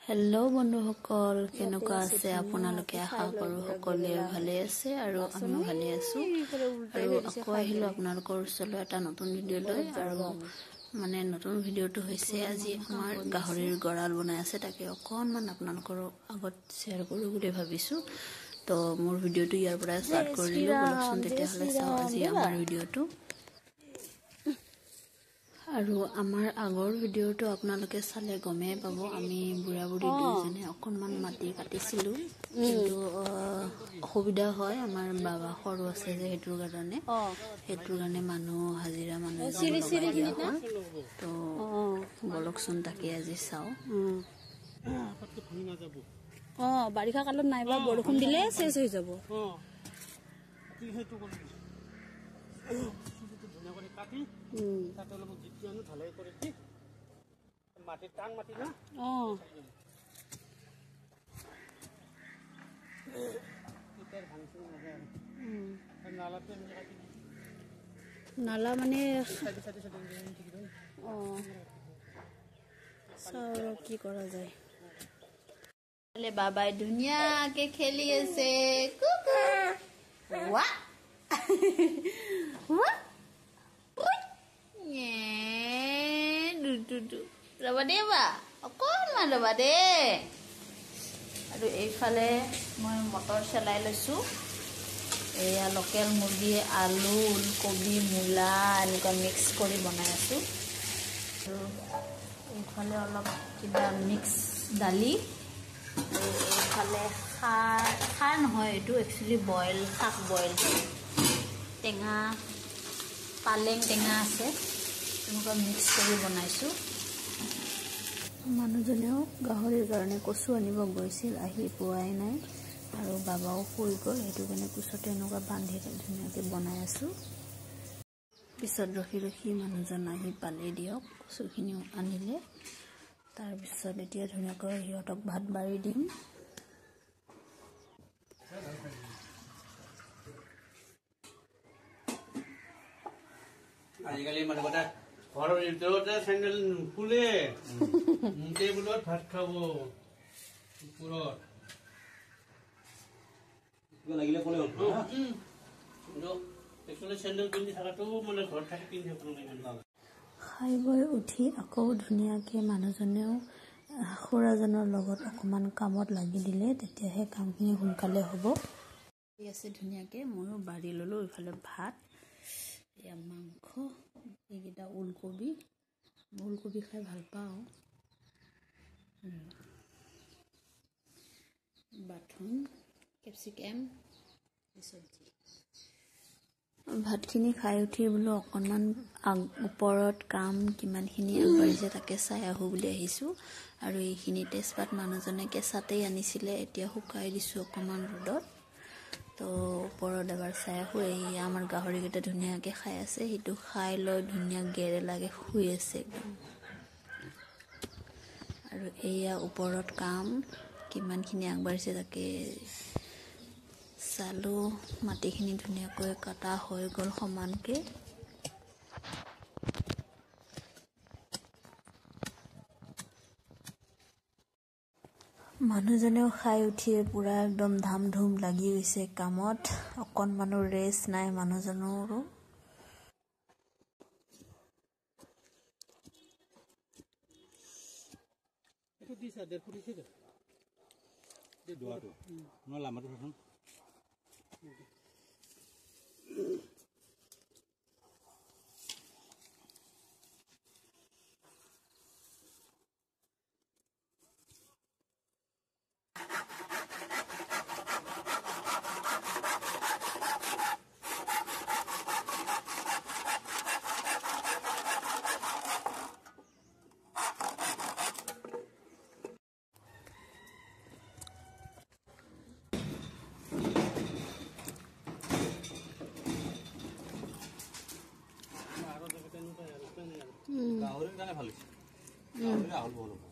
Hello' বন্ধুসকল, কেনেকুৱা আছে আপোনালোকে? আশা কৰোঁ সকলোৱে ভালে আছে আৰু আমিও ভালে আছো। আৰু আকৌ আহিলোঁ আপোনালোকৰ ওচৰলৈ এটা নতুন ভিডিঅ' লৈ। আৰু নতুন ভিডিঅ'টো হৈছে আজি আমাৰ গাহৰিৰ গঁৰাল বনাই আছে, তাকে অকণমান আপোনালোকৰ আগত শ্বেয়াৰ কৰোঁ বুলি ভাবিছোঁ। তো মোৰ ভিডিঅ'টো ইয়াৰ পৰাই ষ্টাৰ্ট কৰিলোঁ। বলকচোন তেতিয়াহ'লে চাওঁ আজি আমাৰ ভিডিঅ'টো। আৰু আমাৰ আগৰ ভিডিঅ'টো আপোনালোকে চালে গমেই পাব, আমি বুঢ়া বুঢ়ী দুজনে অকণমান মাটি কাটিছিলোঁ, কিন্তু অসুবিধা হয়, আমাৰ বাবা সৰু আছে যে সেইটোৰ কাৰণে মানুহ হাজিৰা মানুহ লগাই দিয়া হয়। তো বলকচোন তাকে আজি চাওঁ। বাৰিষা কালত নাইবা বৰষুণ দিলে চেচ হৈ যাব। নালা মানে চাওঁ কি কৰা যায়। বাবাই ধুনীয়াকে খেলি আছে। ৰবা দে বা অকণমান ৰবা দে। আৰু এইফালে মই মটৰ চেলাই লৈছোঁ। এয়া লোকেল মুৰ্গী, আলু, ওলকবি, মূলা এনেকুৱা মিক্স কৰি বনাই আছোঁ। আৰু এইফালে অলপ কিবা মিক্স দালি, আৰু এইফালে খাৰ নহয়, এইটো একচুৱেলি বইল শাক, বইল টেঙা, পালেং টেঙা আছে, তেনেকুৱা মিক্স কৰি বনাইছোঁ। মানুহজনেও গাহৰিৰ কাৰণে কচু আনিব গৈছিল, আহি পোৱাই নাই, আৰু বাবাও শুই গ'ল, সেইটো কাৰণে কোচতে এনেকুৱা বান্ধি ধুনীয়াকৈ বনাই আছোঁ। পিছত ৰখি ৰখি মানুহজন আহি পালেই দিয়ক, কচুখিনিও আনিলে। তাৰপিছত এতিয়া ধুনীয়াকৈ সিহঁতক ভাত বাঢ়ি দিম। আজিকালি মানুহকেইটা ঘৰৰ ভিতৰতে চেণ্ডেল নুখুলে, টেবুলত ভাত খাব ওপৰত। লাগিলে ক'লে চেণ্ডেল পিন্ধি থকাটো ঘৰত থাকি পিন্ধি থাকিব। খাই বৈ উঠি আকৌ ধুনীয়াকৈ মানুহজনেও খুৰাজনৰ লগত অকণমান কামত লাগি দিলে, তেতিয়াহে কামখিনি সোনকালে হ'ব। আছে ধুনীয়াকৈ ময়ো বাঢ়ি ল'লোঁ। এইফালে ভাত, এয়া মাংস, এইকেইটা ওলকবি, ওলকবি খাই ভাল পাওঁ, বাথন, কেপচিকাম, চব্জি। ভাতখিনি খাই উঠি বোলো অকণমান ওপৰত কাম কিমানখিনি আগবাঢ়িছে তাকে চাই আহোঁ বুলি আহিছোঁ। আৰু এইখিনি তেজপাত মানুহজনে কেঁচাতেই আনিছিলে, এতিয়া শুকাই দিছোঁ অকণমান ৰ'দত। তো ওপৰত এবাৰ চাই আহোঁ। এই আমাৰ গাহৰিকেইটা ধুনীয়াকৈ খাই আছে, সেইটো খাই লৈ ধুনীয়া গেৰেলাকৈ শুই আছে একদম। আৰু এয়া ওপৰত কাম কিমানখিনি আগবাঢ়িছে তাকে চালোঁ। মাটিখিনি ধুনীয়াকৈ কটা হৈ গ'ল সমানকৈ। মানুহজনেও খাই উঠিয়ে পূৰা একদম ধাম ধুম লাগি গৈছে কামত, অকণমানো ৰেষ্ট নাই মানুহজনৰো। গাহৰিৰ কাৰণে ভাল হৈছে। আহল বহল হ'ব।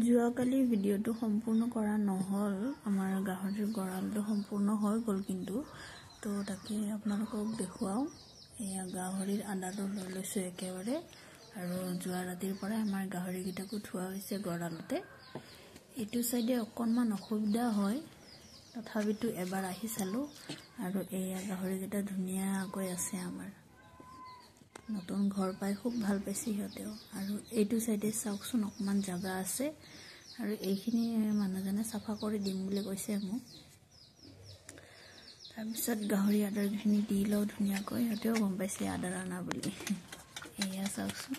যোৱাকালি ভিডিঅ'টো সম্পূৰ্ণ কৰা নহ'ল, আমাৰ গাহৰিৰ গড়ালটো সম্পূৰ্ণ হৈ গ'ল কিন্তু তো তাকে আপোনালোকক দেখুৱাওঁ এয়া গাহৰিৰ আদাটো লৈ লৈছোঁ একেবাৰে আৰু যোৱা ৰাতিৰ পৰা আমাৰ গাহৰিকেইটাকো থোৱা হৈছে গড়ালতে এইটো চাইডে অকণমান অসুবিধা হয় তথাপিতো এবাৰ আহি চালোঁ আৰু এয়া গাহৰিকেইটা ধুনীয়াকৈ আছে আমাৰ নতুন ঘৰ পাই খুব ভাল পাইছে সিহঁতেও আৰু এইটো চাইডে চাওকচোন অকণমান জাগা আছে আৰু এইখিনি মানুহজনে চাফা কৰি দিম বুলি কৈছে মোক তাৰপিছত গাহৰি আদাৰখিনি দি লওঁ ধুনীয়াকৈ সিহঁতেও গম পাইছে আদাৰ আনা বুলি এয়া চাওকচোন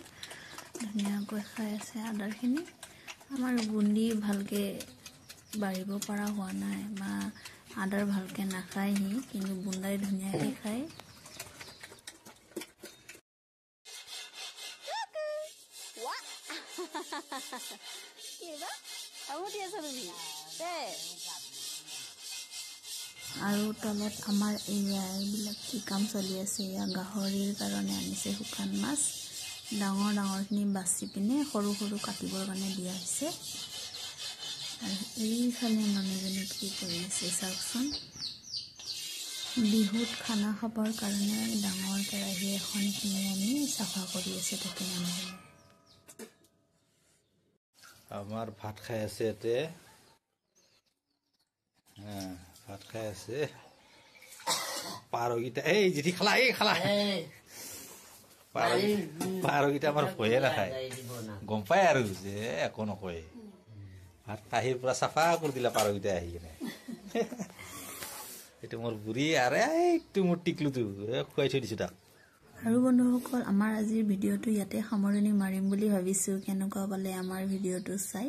ধুনীয়াকৈ খাই আছে আদাৰখিনি আমাৰ বুন্দি ভালকৈ বাঢ়িব পৰা হোৱা নাই বা আদাৰ ভালকৈ নাখায়হি কিন্তু বুন্দাই ধুনীয়াকৈ খায় আৰু তলত আমাৰ এইবিলাক কি কাম চলি আছে এয়া গাহৰিৰ কাৰণে আনিছে শুকান মাছ ডাঙৰ ডাঙৰখিনি বাছি পিনে সৰু সৰু কাটিবৰ কাৰণে দিয়া হৈছে আৰু এইফালে মানুহজনে কি কৰি আছে চাওকচোন বিহুত খানা খাবৰ কাৰণে ডাঙৰ কেৰাহী এখন কিনি আনি চাফা কৰি আছে তাতে মানুহজনে আমাৰ ভাত খাই আছে এতে ভাত খাই আছে পাৰগিটা এই জিতি খালা এই খালা পাৰগিটা আমাৰ ভয়ে নাখায় গম পায় আৰু যে একো নকয় ভাত কাঁহীৰ পৰা চাফা কৰি দিলা পাৰগিটা আহি কিনে এইটো মোৰ বুঢ়ী আৰে এইটো মোৰ টিকলুটো খুৱাই থৈ দিছোঁ তাক আৰু বন্ধুসকল আমাৰ আজিৰ ভিডিঅ'টো ইয়াতে সামৰণি মাৰিম বুলি ভাবিছোঁ কেনেকুৱা পালে আমাৰ ভিডিঅ'টো চাই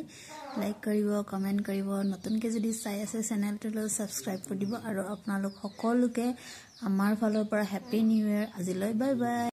লাইক কৰিব কমেণ্ট কৰিব নতুনকৈ যদি চাই আছে চেনেলটোলৈ ছাবস্ক্ৰাইব কৰি দিব আৰু আপোনালোক সকলোকে আমাৰ ফালৰ পৰা হেপী নিউ ইয়েৰ আজিলৈ বাই বাই